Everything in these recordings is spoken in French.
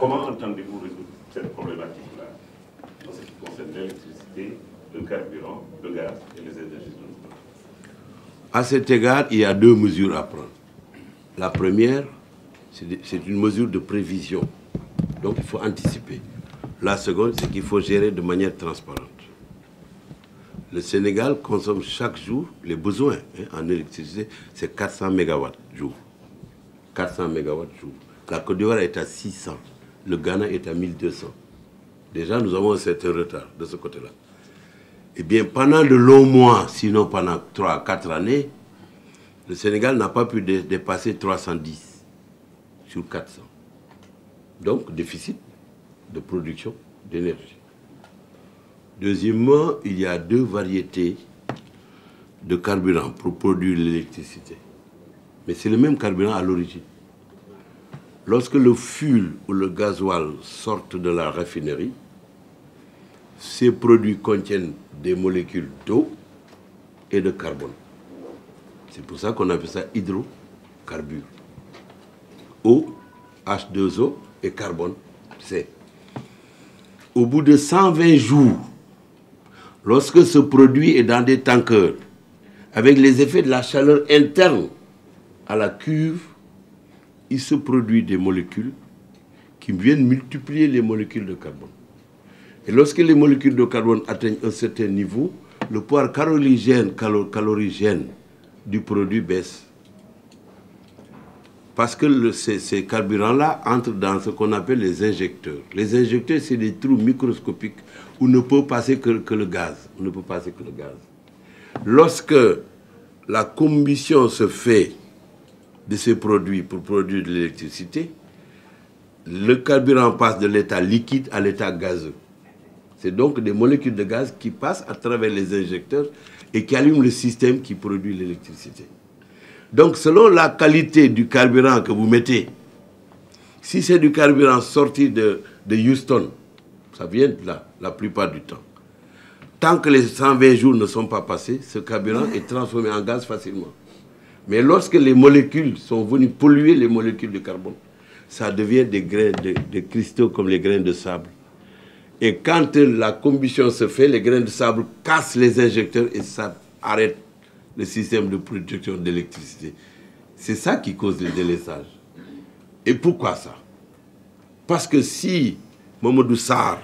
Comment entendez-vous résoudre cette problématique-là en ce qui concerne l'électricité, le carburant, le gaz et les énergies renouvelables? À cet égard, il y a deux mesures à prendre. La première, c'est une mesure de prévision. Donc il faut anticiper. La seconde, c'est qu'il faut gérer de manière transparente. Le Sénégal consomme chaque jour les besoins en électricité, c'est 400 MW jour. 400 MW jour. La Côte d'Ivoire est à 600. Le Ghana est à 1200. Déjà, nous avons un certain retard de ce côté-là. Eh bien, pendant de longs mois, sinon pendant 3 à 4 années, le Sénégal n'a pas pu dépasser 310 sur 400. Donc, déficit de production d'énergie. Deuxièmement, il y a deux variétés de carburant pour produire l'électricité. Mais c'est le même carburant à l'origine. Lorsque le fuel ou le gasoil sortent de la raffinerie, ces produits contiennent des molécules d'eau et de carbone. C'est pour ça qu'on appelle ça hydrocarbures. Eau, H2O et carbone, C. Au bout de 120 jours, lorsque ce produit est dans des tankers, avec les effets de la chaleur interne à la cuve, il se produit des molécules qui viennent multiplier les molécules de carbone. Et lorsque les molécules de carbone atteignent un certain niveau, le pouvoir calorigène du produit baisse. Parce que ces carburants-là entrent dans ce qu'on appelle les injecteurs. Les injecteurs, c'est des trous microscopiques où ne peut passer que le gaz. On ne peut passer que le gaz. Lorsque la combustion se fait de ces produits pour produire de l'électricité, le carburant passe de l'état liquide à l'état gazeux. C'est donc des molécules de gaz qui passent à travers les injecteurs et qui allument le système qui produit l'électricité. Donc, selon la qualité du carburant que vous mettez, si c'est du carburant sorti de Houston, ça vient de là, la plupart du temps. Tant que les 120 jours ne sont pas passés, ce carburant est transformé en gaz facilement. Mais lorsque les molécules sont venues polluer les molécules de carbone, ça devient des cristaux comme les grains de sable. Et quand la combustion se fait, les grains de sable cassent les injecteurs et ça arrête le système de production d'électricité. C'est ça qui cause le délaissage. Et pourquoi ça? Parce que si Mamadou Sarr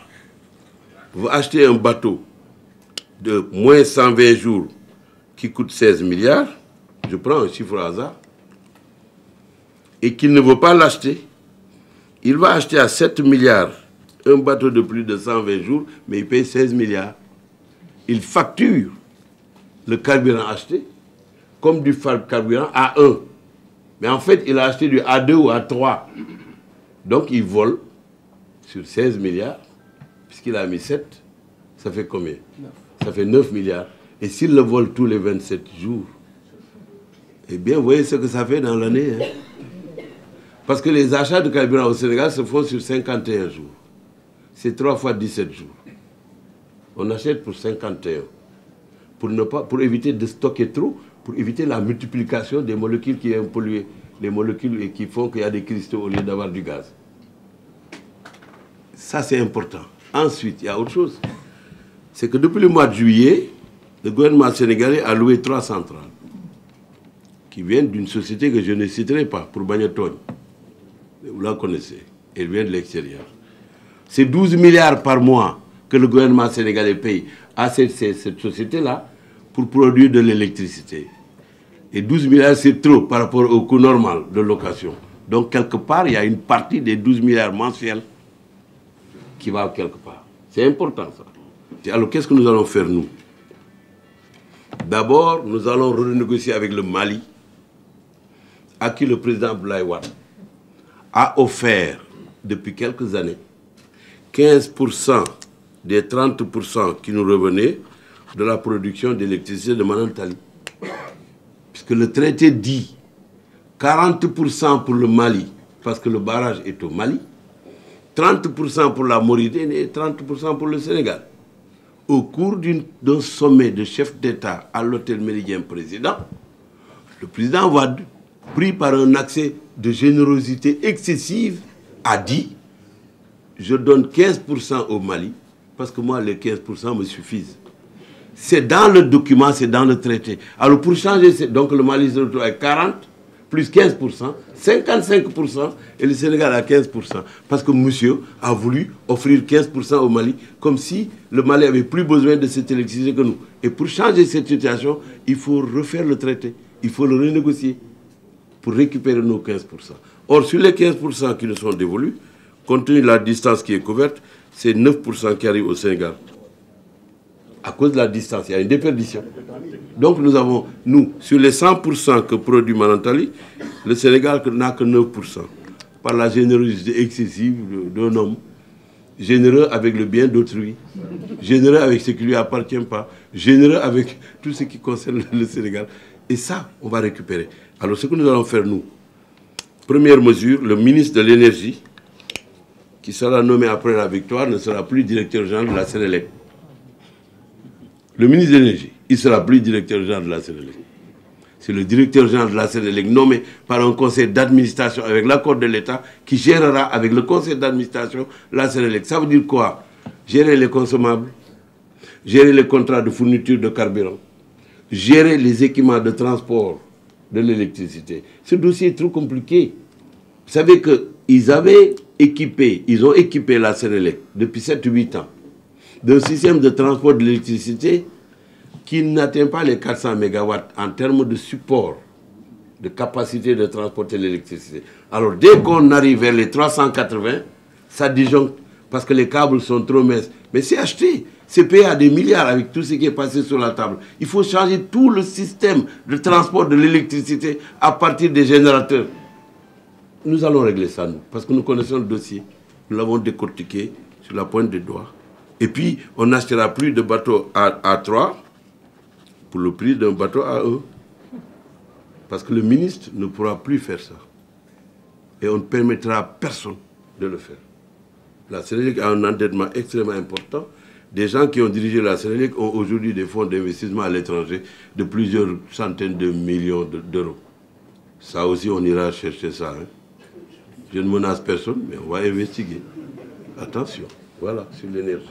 veut acheter un bateau de moins 120 jours qui coûte 16 milliards, je prends un chiffre au hasard, et qu'il ne veut pas l'acheter, il va acheter à 7 milliards un bateau de plus de 120 jours, mais il paye 16 milliards. Il facture le carburant acheté comme du carburant A1. Mais en fait, il a acheté du A2 ou A3. Donc, il vole sur 16 milliards, puisqu'il a mis 7, ça fait combien? Ça fait 9 milliards. Et s'il le vole tous les 27 jours, eh bien, vous voyez ce que ça fait dans l'année. Hein? Parce que les achats de carburant au Sénégal se font sur 51 jours. C'est 3 fois 17 jours. On achète pour 51. Pour éviter de stocker trop, pour éviter la multiplication des molécules qui viennent polluer les molécules et qui font qu'il y a des cristaux au lieu d'avoir du gaz. Ça, c'est important. Ensuite, il y a autre chose. C'est que depuis le mois de juillet, le gouvernement sénégalais a loué 3 centrales qui viennent d'une société que je ne citerai pas, pour Bagnoton. Vous la connaissez. Elle vient de l'extérieur. C'est 12 milliards par mois que le gouvernement sénégalais paye à cette société-là pour produire de l'électricité. Et 12 milliards, c'est trop par rapport au coût normal de location. Donc, quelque part, il y a une partie des 12 milliards mensuels qui va quelque part. C'est important, ça. Alors, qu'est-ce que nous allons faire, nous? D'abord, nous allons renégocier avec le Mali, à qui le président Abdoulaye Wade a offert, depuis quelques années, 15% des 30% qui nous revenaient de la production d'électricité de Manantali. Puisque le traité dit 40% pour le Mali, parce que le barrage est au Mali, 30% pour la Mauritanie et 30% pour le Sénégal. Au cours d'un sommet de chefs d'État à l'hôtel Méridien Président, le président Wade, pris par un accès de générosité excessive, a dit je donne 15% au Mali, parce que moi, les 15% me suffisent. C'est dans le document, c'est dans le traité. Alors pour changer, donc le Mali se retrouve avec 40, plus 15%, 55%, et le Sénégal à 15%. Parce que monsieur a voulu offrir 15% au Mali, comme si le Mali avait plus besoin de cette électricité que nous. Et pour changer cette situation, il faut refaire le traité, il faut le renégocier pour récupérer nos 15%. Or, sur les 15% qui nous sont dévolus, compte tenu de la distance qui est couverte, c'est 9% qui arrivent au Sénégal. À cause de la distance, il y a une déperdition. Donc nous avons, sur les 100% que produit Manantali, le Sénégal n'a que 9%. Par la générosité excessive d'un homme, généreux avec le bien d'autrui, généreux avec ce qui ne lui appartient pas, généreux avec tout ce qui concerne le Sénégal. Et ça, on va récupérer. Alors ce que nous allons faire, nous, première mesure, le ministre de l'Énergie, qui sera nommé après la victoire, ne sera plus directeur général de la Sénélec. Le ministre de l'Énergie, il ne sera plus directeur général de la Sénélec. C'est le directeur général de la Sénélec nommé par un conseil d'administration avec l'accord de l'État qui gérera avec le conseil d'administration la Sénélec. Ça veut dire quoi? Gérer les consommables, gérer les contrats de fourniture de carburant, gérer les équipements de transport de l'électricité. Ce dossier est trop compliqué. Vous savez qu'ils ont équipé la Sénélec depuis 7-8 ans d'un système de transport de l'électricité qui n'atteint pas les 400 MW en termes de support, de capacité de transporter l'électricité. Alors dès qu'on arrive vers les 380, ça disjoncte parce que les câbles sont trop minces. Mais c'est acheté, c'est payé à des milliards avec tout ce qui est passé sur la table. Il faut changer tout le système de transport de l'électricité à partir des générateurs. Nous allons régler ça, nous, parce que nous connaissons le dossier. Nous l'avons décortiqué sur la pointe des doigts. Et puis, on n'achètera plus de bateaux A3 pour le prix d'un bateau AE. Parce que le ministre ne pourra plus faire ça. Et on ne permettra à personne de le faire. La Sénélec a un endettement extrêmement important. Des gens qui ont dirigé la Sénélec ont aujourd'hui des fonds d'investissement à l'étranger de plusieurs centaines de millions d'euros. Ça aussi, on ira chercher ça. Hein. Je ne menace personne, mais on va investiguer. Attention, voilà, sur l'énergie.